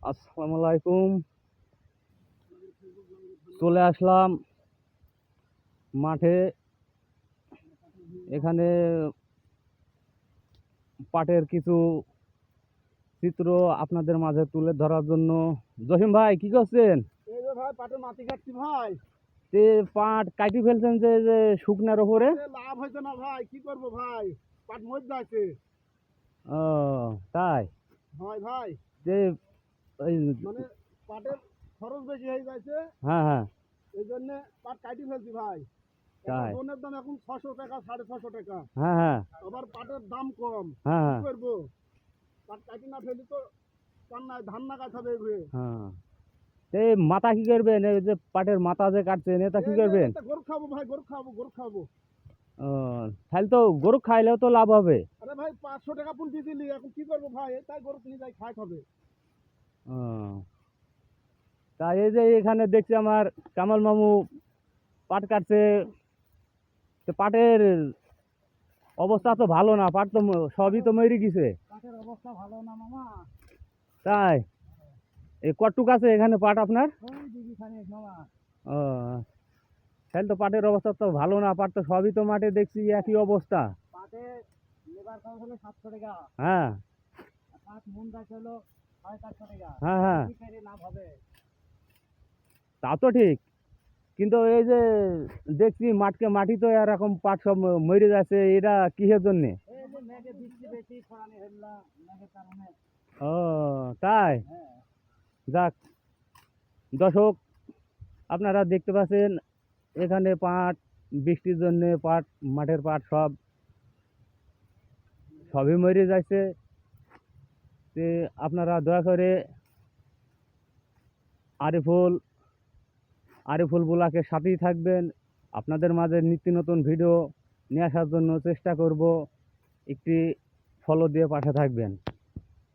আসসালামু আলাইকুম। চলে আসলাম মাঠে। এখানে পাটের কিছু চিত্র আপনাদের মাঝে তুলে ধরার জন্য। জহিম ভাই কি করছেন? এই যে ভাই পাটে মাটি কাটছি ভাই। যে পাট কাটি ফেলছেন যে যে শুকনার ওপরে। লাভ হয়েছে না ভাই, কি করব ভাই, পাট মরে যাচ্ছে। ও তাই? হয় ভাই, যে ওই মানে পাটের খরচ বেশি হয়ে যাচ্ছে, হ্যাঁ হ্যাঁ এই জন্য পাট কাটি ফেলছি ভাই। একটা তাই, বোনের দাম এখন 600 টাকা, 650 টাকা। হ্যাঁ হ্যাঁ আবার পাটের দাম কম, হ্যাঁ কি হ্যাঁ করব, পাট কাটি না ফেলি তো কান্নায় ধান না কাটাবে ঘুরে। হ্যাঁ। এই মাথা কি করবেন? এই যে পাটের মাথা যে কাটছেন এটা কি করবেন? গরু খাবো ভাই, গরু খাবো, গরু খাবো। ও, তাহলে তো গরু খাইলেও তো লাভ হবে। আরে ভাই 500 টাকা পুন দিয়েছিলি, এখন কি করবো ভাই, তাই গরু কিনে যাই খাই খাবে। ও, তা এই যে এখানে দেখছি আমার কামাল মামু পাট কাটছে। তো পাটের অবস্থা তো ভালো না, পাট তো সবই তো মরে গেছে। পাটের অবস্থা ভালো না মামা। তাই? এই কটুক আছে এখানে পাট আপনার? ওই দিদি খানে মামা। ও, তাহলে তো পাটের অবস্থা তো ভালো না, পাট তো সবই তো মাঠে দেখছি একই অবস্থা। পাটে লেবার খরচ হলো 700 টাকা, হ্যাঁ আর পাট মন গাছ হলো 450 টাকা। হ্যাঁ হ্যাঁ, কি করে লাভ হবে? তা তো ঠিক। কিন্তু এই যে দেখছি মাঠকে মাটি তো এরকম পাট সব মরে যাচ্ছে, এটা কিসের জন্যে? এই যে মেঘে বৃষ্টি বেশি খরানি হলো, মেঘের কারণে। ও তাই? হ্যাঁ। যাক, দর্শক আপনারা দেখতে পাচ্ছেন এখানে পাট বৃষ্টির জন্য পাট, মাঠের পাট সবই মরে যাচ্ছে। তে আপনারা দয়া করে আরিফুল আরিফুল বুলাকে সাথেই থাকবেন। আপনাদের মাঝে নিত্য নতুন ভিডিও নিয়ে আসার জন্য চেষ্টা করব। একটি ফলো দিয়ে পাশে থাকবেন।